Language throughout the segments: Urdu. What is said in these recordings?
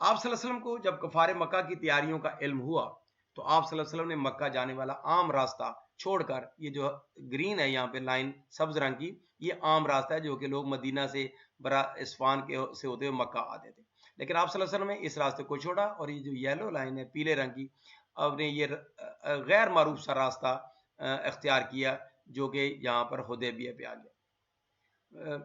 آپ صلی اللہ علیہ وسلم کو جب کفار مکہ کی تیاریوں کا علم ہوا تو آپ صلی اللہ علیہ وسلم نے مکہ جانے والا عام راستہ چھوڑ کر، یہ جو گرین ہے یہاں پہ لائن سبز رنگ کی، یہ عام راستہ ہے جو کہ لوگ مدینہ سے برا اسفان کے سے ہوتے ہوئے مکہ آتے تھے، لیکن آپ صلی اللہ علیہ وسلم نے اس راستے کو چھوڑا اور یہ جو یلو لائن ہے پیلے رنگ کی، آپ نے یہ غیر معروف سا راستہ اختیار کیا جو کہ یہاں پر حدیبیہ پہ آ گیا،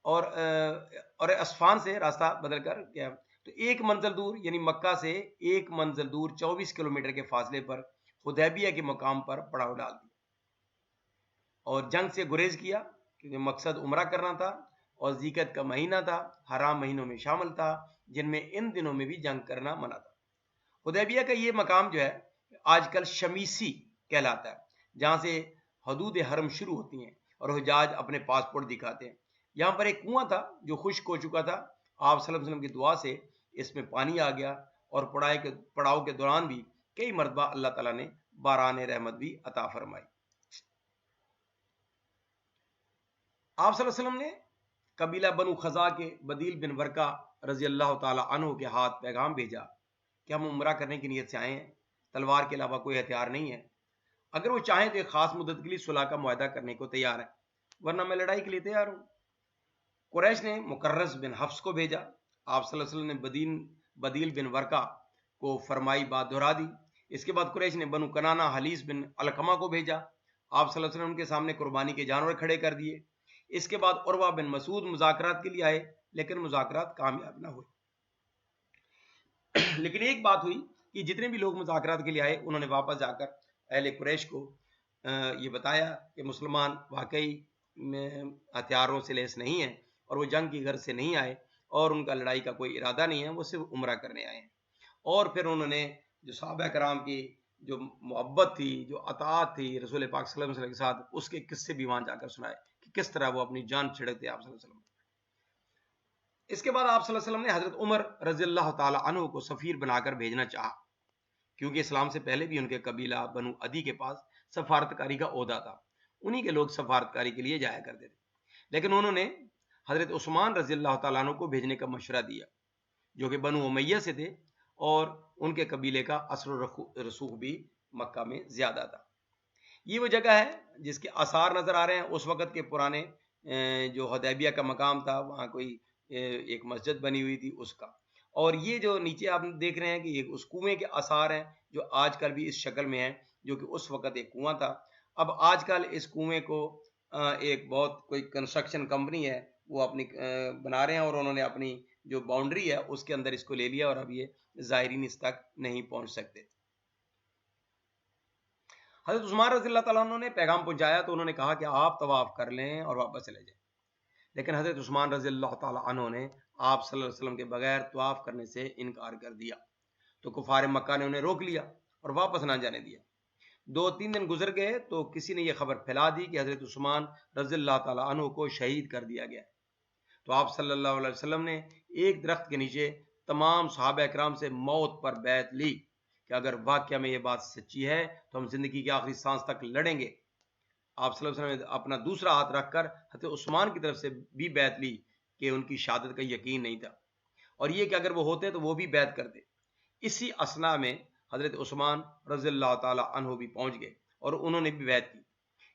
اور اسفان سے راستہ بدل کر کیا تو ایک منزل دور یعنی مکہ سے ایک منزل دور 24 کلومیٹر کے فاصلے پر حدیبیہ کے مقام پر پڑاؤ ڈال دیا اور جنگ سے گریز کیا، کیونکہ مقصد عمرہ کرنا تھا اور ذیقعت کا مہینہ تھا، حرام مہینوں میں شامل تھا جن میں ان دنوں میں بھی جنگ کرنا منع تھا۔ حدیبیہ کا یہ مقام جو ہے آج کل شمیسی کہلاتا ہے، جہاں سے حدود حرم شروع ہوتی ہیں اور حجاج اپنے پاسپورٹ دکھاتے ہیں۔ یہاں پر ایک کنواں تھا جو خشک ہو چکا تھا، آپ صلی اللہ علیہ وسلم کی دعا سے اس میں پانی آ گیا اور پڑاؤ کے دوران بھی کئی مرتبہ اللہ تعالیٰ نے باران رحمت بھی عطا فرمائی۔ آپ صلی اللہ علیہ وسلم نے قبیلہ بنو خزا کے بدیل بن ورقہ رضی اللہ تعالی عنہ کے ہاتھ پیغام بھیجا کہ ہم عمرہ کرنے کی نیت سے آئے ہیں، تلوار کے علاوہ کوئی ہتھیار نہیں ہے، اگر وہ چاہیں تو ایک خاص مدت کے لیے صلح کا معاہدہ کرنے کو تیار ہے، ورنہ میں لڑائی کے لیے تیار ہوں۔ قریش نے مکرز بن حفص کو بھیجا، آپ صلی اللہ علیہ وسلم نے بدیل بن ورقہ کو فرمائی بات دہرا دی۔ اس کے بعد قریش نے بنو کنانہ حلیس بن علقمہ کو بھیجا، آپ صلی اللہ علیہ وسلم کے سامنے قربانی کے جانور کھڑے کر دیے۔ اس کے بعد عروہ بن مسعود مذاکرات کے لیے آئے لیکن مذاکرات کامیاب نہ ہوئے، لیکن ایک بات ہوئی کہ جتنے بھی لوگ مذاکرات کے لیے آئے انہوں نے واپس جا کر اہل قریش کو یہ بتایا کہ مسلمان واقعی ہتھیاروں سے لیس نہیں ہیں اور وہ جنگ کی غرض سے نہیں آئے اور ان کا لڑائی کا کوئی ارادہ نہیں ہے، وہ صرف عمرہ کرنے آئے ہیں۔ اور پھر انہوں نے جو صحابہ کرام کی جو محبت تھی، جو اطاعت تھی رسول پاک صلی اللہ علیہ وسلم کے ساتھ، اس کے قصے بھی وہاں جا کر سنائے کہ کس طرح وہ اپنی جان چھڑکتے آپ صلی اللہ علیہ وسلم۔ اس کے بعد آپ صلی اللہ علیہ وسلم نے حضرت عمر رضی اللہ تعالی عنہ کو سفیر بنا کر بھیجنا چاہا، کیونکہ اسلام سے پہلے بھی ان کے قبیلہ بنو عدی کے پاس سفارتکاری کا عہدہ تھا، انہی کے لوگ سفارتکاری کے لیے جایا کرتے تھے، لیکن انہوں نے حضرت عثمان رضی اللہ تعالیٰ عنہ کو بھیجنے کا مشورہ دیا جو کہ بنو امیہ سے تھے اور ان کے قبیلے کا اثر و رسوخ بھی مکہ میں زیادہ تھا۔ یہ وہ جگہ ہے جس کے آثار نظر آ رہے ہیں، اس وقت کے پرانے جو حدیبیہ کا مقام تھا وہاں کوئی ایک مسجد بنی ہوئی تھی اس کا، اور یہ جو نیچے آپ دیکھ رہے ہیں کہ یہ اس کنویں کے آثار ہیں جو آج کل بھی اس شکل میں ہیں، جو کہ اس وقت ایک کنواں تھا۔ اب آج کل اس کنویں کو ایک بہت کوئی کنسٹرکشن کمپنی ہے وہ اپنی بنا رہے ہیں اور انہوں نے اپنی جو باؤنڈری ہے اس کے اندر اس کو لے لیا اور اب یہ زائرین اس تک نہیں پہنچ سکتے۔ حضرت عثمان رضی اللہ تعالیٰ عنہ نے پیغام پہنچایا تو انہوں نے کہا کہ آپ طواف کر لیں اور واپس چلے جائیں، لیکن حضرت عثمان رضی اللہ تعالیٰ عنہ نے آپ صلی اللہ علیہ وسلم کے بغیر طواف کرنے سے انکار کر دیا، تو کفار مکہ نے انہیں روک لیا اور واپس نہ جانے دیا۔ 2-3 دن گزر گئے تو کسی نے یہ خبر پھیلا دی کہ حضرت عثمان رضی اللہ تعالیٰ عنہ کو شہید کر دیا گیا، تو آپ صلی اللہ علیہ وسلم نے ایک درخت کے نیچے تمام صحابہ اکرام سے موت پر بیعت لی کہ اگر واقعہ میں یہ بات سچی ہے تو ہم زندگی کی آخری سانس تک لڑیں گے۔ آپ صلی اللہ علیہ وسلم نے اپنا دوسرا ہاتھ رکھ کر حضرت عثمان کی طرف سے بھی بیعت لی کہ ان کی شہادت کا یقین نہیں تھا اور یہ کہ اگر وہ ہوتے تو وہ بھی بیعت کرتے۔ اسی اثناء میں حضرت عثمان رضی اللہ تعالی عنہ بھی پہنچ گئے اور انہوں نے بھی بیعت کی۔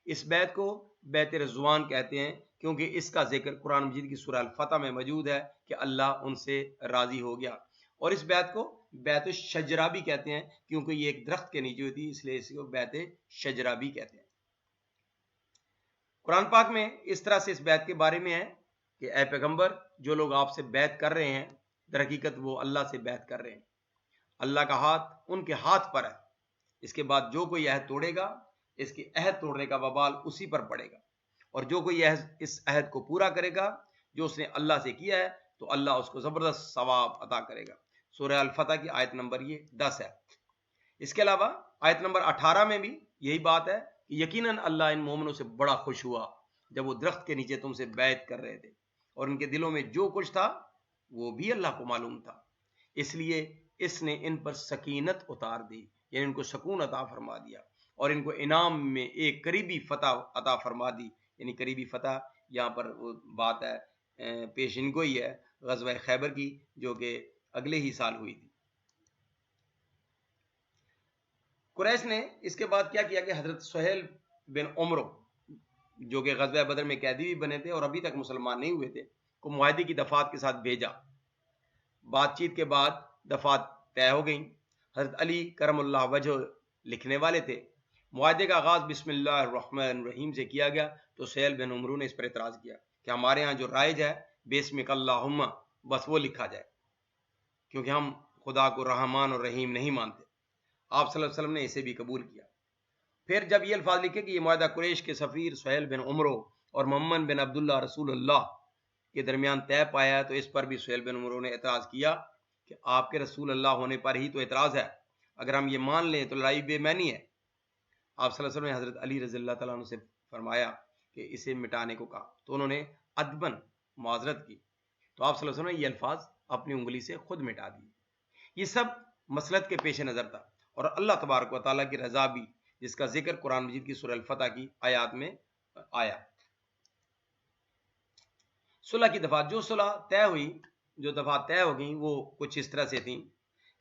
اس بیعت کو بیعت رضوان کہتے ہیں کیونکہ اس کا ذکر قرآن مجید کی سورہ الفتح میں موجود ہے کہ اللہ ان سے راضی ہو گیا، اور اس بیعت کو بیعت الشجرہ بھی کہتے ہیں کیونکہ یہ ایک درخت کے نیچے ہوتی ہے، اس لیے اس کو بیعت شجرہ بھی کہتے ہیں۔ قرآن پاک میں اس طرح سے اس بیعت کے بارے میں ہے کہ اے پیغمبر جو لوگ آپ سے بیعت کر رہے ہیں در حقیقت وہ اللہ سے بیعت کر رہے ہیں، اللہ کا ہاتھ ان کے ہاتھ پر ہے، اس کے بعد جو کوئی عہد توڑے گا اس کے عہد توڑنے کا وبال اسی پر پڑے گا، اور جو کوئی اس عہد کو پورا کرے گا جو اس نے اللہ سے کیا ہے تو اللہ اس کو زبردست ثواب عطا کرے گا۔ سورہ الفتح کی آیت نمبر یہ 10 ہے۔ اس کے علاوہ آیت نمبر 18 میں بھی یہی بات ہے کہ یقیناً اللہ ان مومنوں سے بڑا خوش ہوا جب وہ درخت کے نیچے تم سے بیعت کر رہے تھے اور ان کے دلوں میں جو کچھ تھا وہ بھی اللہ کو معلوم تھا، اس لیے اس نے ان پر سکینت اتار دی، یعنی ان کو سکون عطا فرما دیا اور ان کو انعام میں ایک قریبی فتح عطا فرما دی، یعنی قریبی فتح یہاں پر وہ بات ہے پیشن گوئی ہے غزوہ خیبر کی جو کہ اگلے ہی سال ہوئی تھی۔ قریش نے اس کے بعد کیا کیا کہ حضرت سہیل بن عمرو جو کہ غزوہ بدر میں قیدی بھی بنے تھے اور ابھی تک مسلمان نہیں ہوئے تھے کو معاہدے کی دفعات کے ساتھ بھیجا۔ بات چیت کے بعد دفعات طے ہو گئیں۔ حضرت علی کرم اللہ وجہ لکھنے والے تھے۔ معاہدے کا آغاز بسم اللہ الرحمن الرحیم سے کیا گیا تو سہیل بن عمرو نے اس پر اعتراض کیا کہ ہمارے ہاں جو رائج ہے بسمک اللہم بس وہ لکھا جائے، کیونکہ ہم خدا کو رحمان اور رحیم نہیں مانتے۔ آپ صلی اللہ علیہ وسلم نے اسے بھی قبول کیا۔ پھر جب یہ الفاظ لکھے کہ یہ معاہدہ قریش کے سفیر سہیل بن عمرو اور محمد بن عبداللہ رسول اللہ کے درمیان طے پایا تو اس پر بھی سہیل بن عمرو نے اعتراض کیا کہ آپ کے رسول اللہ ہونے پر ہی تو اعتراض ہے، اگر ہم یہ مان لیں تو لڑائی بے معنی ہے۔ آپ صلی اللہ علیہ وسلم نے حضرت علی رضی اللہ تعالیٰ عنہ سے فرمایا کہ اسے مٹانے کو کہا تو انہوں نے ادباً معذرت کی، تو آپ صلی اللہ علیہ وسلم نے یہ الفاظ اپنی انگلی سے خود مٹا دیے۔ یہ سب مصلحت کے پیش نظر تھا اور اللہ تبارک و تعالیٰ کی رضا بھی، جس کا ذکر قرآن مجید کی سورہ الفتح کی آیات میں آیا۔ صلح کی دفعات، جو صلح طے ہوئی، جو دفعات طے ہو گئیں وہ کچھ اس طرح سے تھیں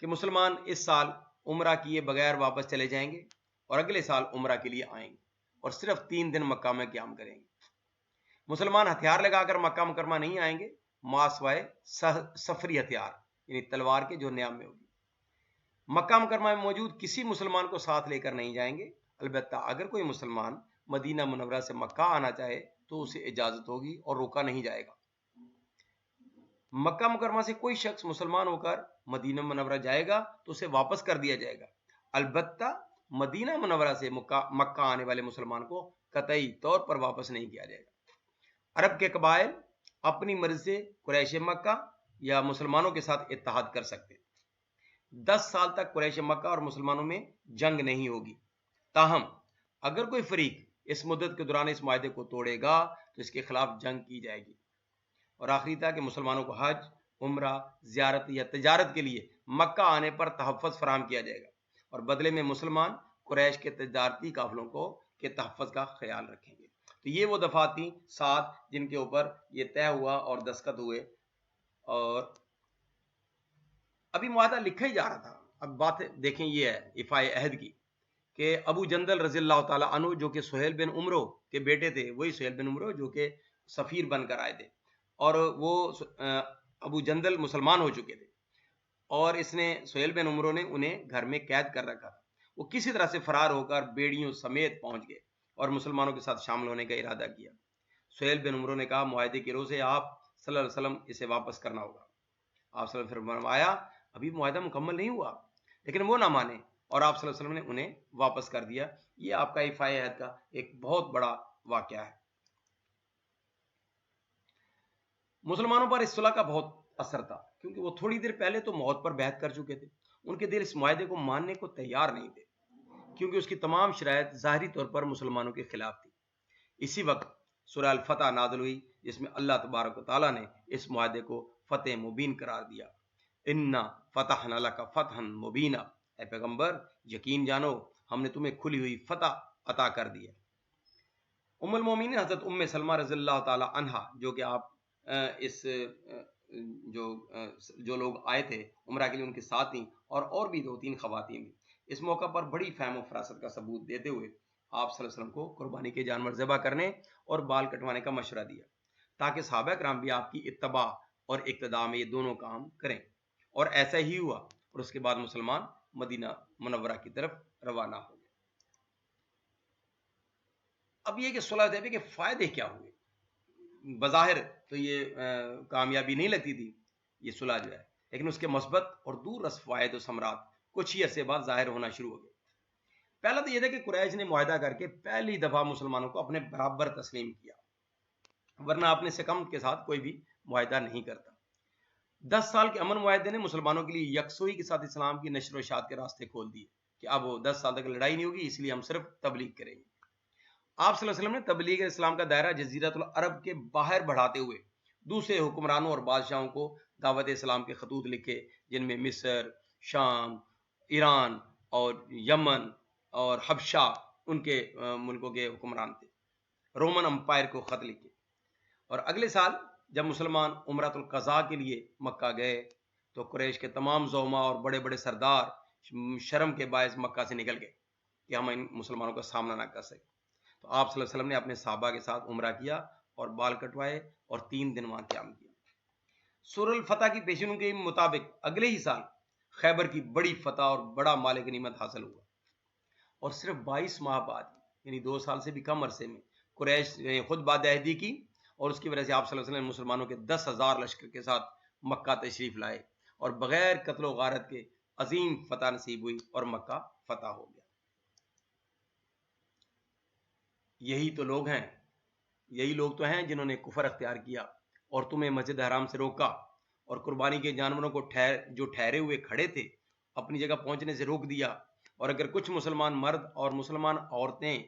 کہ مسلمان اس سال عمرہ کیے بغیر واپس چلے جائیں گے اور اگلے سال عمرہ کے لیے آئیں گے اور صرف 3 دن مکہ میں قیام کریں گے۔ مسلمان ہتھیار لگا کر مکہ مکرمہ نہیں آئیں گے، ما سوائے سفری ہتھیار یعنی تلوار کے جو نیام میں ہوگی۔ مکہ مکرمہ میں موجود کسی مسلمان کو ساتھ لے کر نہیں جائیں گے، البتہ اگر کوئی مسلمان مدینہ منورہ سے مکہ آنا چاہے تو اسے اجازت ہوگی اور روکا نہیں جائے گا۔ مکہ مکرمہ سے کوئی شخص مسلمان ہو کر مدینہ منورہ جائے گا تو اسے واپس کر دیا جائے گا، البتہ مدینہ منورہ سے مکہ آنے والے مسلمان کو قطعی طور پر واپس نہیں کیا جائے گا۔ عرب کے قبائل اپنی مرضی سے قریش مکہ یا مسلمانوں کے ساتھ اتحاد کر سکتے۔ 10 سال تک قریش مکہ اور مسلمانوں میں جنگ نہیں ہوگی، تاہم اگر کوئی فریق اس مدت کے دوران اس معاہدے کو توڑے گا تو اس کے خلاف جنگ کی جائے گی۔ اور آخری تھا کہ مسلمانوں کو حج، عمرہ، زیارت یا تجارت کے لیے مکہ آنے پر تحفظ فراہم کیا جائے گا اور بدلے میں مسلمان قریش کے تجارتی قافلوں کے تحفظ کا خیال رکھیں گے۔ تو یہ وہ دفعات تھیں 7 جن کے اوپر یہ طے ہوا اور دستخط ہوئے، اور ابھی معاہدہ لکھا ہی جا رہا تھا۔ اب بات دیکھیں یہ ہے ایفائے عہد کی کہ ابو جندل رضی اللہ تعالیٰ عنہ جو کہ سہیل بن عمرو کے بیٹے تھے، وہی سہیل بن عمرو جو کہ سفیر بن کر آئے تھے، اور وہ ابو جندل مسلمان ہو چکے تھے اور اس نے سہیل بن عمرو نے انہیں گھر میں قید کر رکھا تھا۔ وہ کسی طرح سے فرار ہو کر بیڑیوں سمیت پہنچ گئے اور مسلمانوں کے ساتھ شامل ہونے کا ارادہ کیا۔ سہیل بن عمرو نے کہا معاہدے کے روز آپ صلی اللہ علیہ وسلم اسے واپس کرنا ہوگا۔ آپ صلی اللہ علیہ وسلم فرمایا ابھی معاہدہ مکمل نہیں ہوا، لیکن وہ نہ مانے اور آپ صلی اللہ علیہ وسلم نے انہیں واپس کر دیا۔ یہ آپ کا ایفائے عہد کا ایک بہت بڑا واقعہ ہے۔ مسلمانوں پر اس صلح کا بہت اثر تھا کیونکہ وہ تھوڑی دیر پہلے تو موت پر بیعت کر چکے تھے۔ ان کے دل اس معاہدے کو ماننے کو تیار نہیں تھے کیونکہ اس کی تمام شرائط ظاہری طور پر مسلمانوں کے خلاف تھی۔ اسی وقت سورہ الفتح نازل ہوئی جس میں اللہ تبارک و تعالیٰ نے اس معاہدے کو فتح مبین قرار دیا۔ انا فتحنا لک فتحا مبینا، اے پیغمبر یقین جانو ہم نے تمہیں کھلی ہوئی فتح عطا کر دی ہے۔ ام المومنین حضرت ام سلمہ رضی اللہ تعالی عنہا جو کہ آپ اس جو لوگ آئے تھے عمرہ کے لیے ان کے ساتھ تھیں، اور بھی 2-3 خواتین تھیں، اس موقع پر بڑی فہم و فراست کا ثبوت دیتے ہوئے آپ صلی اللہ علیہ وسلم کو قربانی کے جانور ذبح کرنے اور بال کٹوانے کا مشورہ دیا تاکہ صحابہ کرام بھی آپ کی اتباع اور اقتداء میں یہ دونوں کام کریں، اور ایسا ہی ہوا اور اس کے بعد مسلمان مدینہ منورہ کی طرف روانہ ہو گئے۔ اب یہ کہ صلح حدیبیہ کے فائدے کیا ہوئے؟ بظاہر تو یہ کامیابی نہیں لگتی تھی یہ صلح جو ہے، لیکن اس کے مثبت اور دور رس فوائد و ثمرات کچھ ہی عرصے بعد ظاہر ہونا شروع ہو گئے۔ پہلا تو یہ تھا کہ قریش نے معاہدہ کر کے پہلی دفعہ مسلمانوں کو اپنے برابر تسلیم کیا، ورنہ اپنے سے کم کے ساتھ کوئی بھی معاہدہ نہیں کرتا۔ 10 سال کے امن معاہدے نے مسلمانوں کے لیے یکسوئی کے ساتھ اسلام کی نشر و اشاعت کے راستے کھول دیے کہ اب 10 سال تک لڑائی نہیں ہوگی، اس لیے ہم صرف تبلیغ کریں گے۔ آپ صلی اللہ علیہ وسلم نے تبلیغ اسلام کا دائرہ جزیرۃ العرب کے باہر بڑھاتے ہوئے دوسرے حکمرانوں اور بادشاہوں کو دعوت اسلام کے خطوط لکھے، جن میں مصر، شام، ایران اور یمن اور حبشہ ان کے ملکوں کے حکمران تھے۔ رومن امپائر کو خط لکھے، اور اگلے سال جب مسلمان عمرۃ القضاء کے لیے مکہ گئے تو قریش کے تمام زعما اور بڑے بڑے سردار شرم کے باعث مکہ سے نکل گئے کہ ہم ان مسلمانوں کا سامنا نہ کر سکیں. تو آپ صلی اللہ علیہ وسلم نے اپنے صحابہ کے ساتھ عمرہ کیا اور بال کٹوائے اور 3 دن وہاں قیام کیا. سورہ الفتح کی پیشنوں کے مطابق اگلے ہی سال خیبر کی بڑی فتح اور بڑا مال غنیمت حاصل ہوا، اور صرف 22 ماہ بعد یعنی 2 سال سے بھی کم عرصے میں قریش نے خود باد عہدی کی، اور اس کی وجہ سے آپ صلی اللہ علیہ وسلم مسلمانوں کے 10,000 لشکر کے ساتھ مکہ تشریف لائے اور بغیر قتل و غارت کے عظیم فتح نصیب ہوئی اور مکہ فتح ہو گیا. یہی تو لوگ ہیں، یہی لوگ تو ہیں جنہوں نے کفر اختیار کیا اور تمہیں مسجد حرام سے روکا اور قربانی کے جانوروں کو جو ٹھہرے ہوئے کھڑے تھے اپنی جگہ پہنچنے سے روک دیا. اور اگر کچھ مسلمان مرد اور مسلمان عورتیں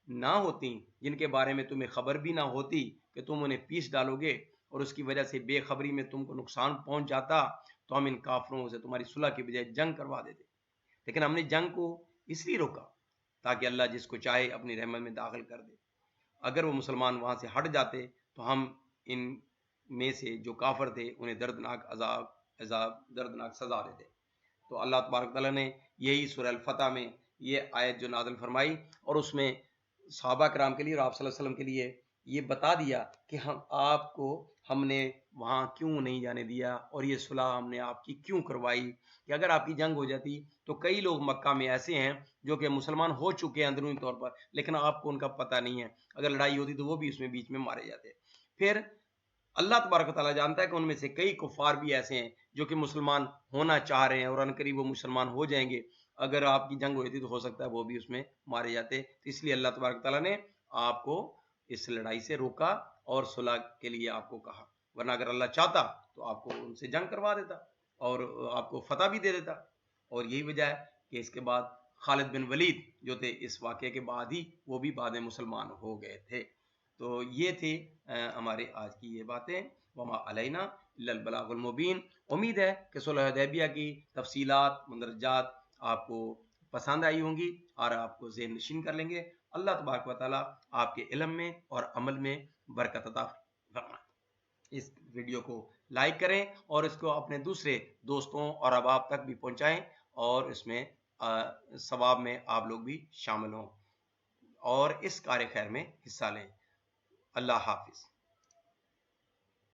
نہ ہوتی جن کے بارے میں تمہیں خبر بھی نہ ہوتی کہ تم انہیں پیس ڈالو گے اور اس کی وجہ سے بے خبری میں تم کو نقصان پہنچ جاتا تو ہم ان کافروں سے تمہاری صلح کی بجائے جنگ کروا دیتے. لیکن ہم نے جنگ کو اس لیے روکا تاکہ اللہ جس کو چاہے اپنی رحمت میں داخل کر دے. اگر وہ مسلمان وہاں سے ہٹ جاتے تو ہم ان میں سے جو کافر تھے انہیں دردناک دردناک سزا دیتے. تو اللہ تبارک تعالیٰ نے یہی سورہ الفتح میں یہ آیت جو نازل فرمائی اور اس میں صحابہ کرام کے لیے اور آپ صلی اللہ علیہ وسلم کے لیے یہ بتا دیا کہ ہم نے وہاں کیوں نہیں جانے دیا اور یہ صلح ہم نے آپ کی کیوں کروائی کہ اگر آپ کی جنگ ہو جاتی تو کئی لوگ مکہ میں ایسے ہیں جو کہ مسلمان ہو چکے ہیں اندرونی طور پر لیکن آپ کو ان کا پتہ نہیں ہے، اگر لڑائی ہوتی تو وہ بھی اس میں بیچ میں مارے جاتے. پھر اللہ تبارک و تعالیٰ جانتا ہے کہ ان میں سے کئی کفار بھی ایسے ہیں جو کہ مسلمان ہونا چاہ رہے ہیں اور عنقریب وہ مسلمان ہو جائیں گے، اگر آپ کی جنگ ہوئی تھی تو ہو سکتا ہے وہ بھی اس میں مارے جاتے. تو اس لیے اللہ تبارک تعالیٰ نے آپ کو اس لڑائی سے روکا اور صلح کے لیے آپ کو کہا، ورنہ اگر اللہ چاہتا تو آپ کو ان سے جنگ کروا دیتا اور آپ کو فتح بھی دے دیتا. اور یہی وجہ ہے کہ اس کے بعد خالد بن ولید جو تھے اس واقعے کے بعد ہی وہ بھی بعد میں مسلمان ہو گئے تھے. تو یہ تھی ہمارے آج کی یہ باتیں. وما علینا الا البلاغ المبین. امید ہے کہ صلح حدیبیہ کی تفصیلات مندرجات آپ کو پسند آئی ہوں گی اور آپ کو ذہن نشین کر لیں گے. اللہ تبارک و تعالیٰ آپ کے علم میں اور عمل میں برکت عطا فرمائے. اس ویڈیو کو لائک کریں اور اس کو اپنے دوسرے دوستوں اور احباب تک بھی پہنچائیں اور اس میں ثواب میں آپ لوگ بھی شامل ہوں اور اس کار خیر میں حصہ لیں. اللہ حافظ.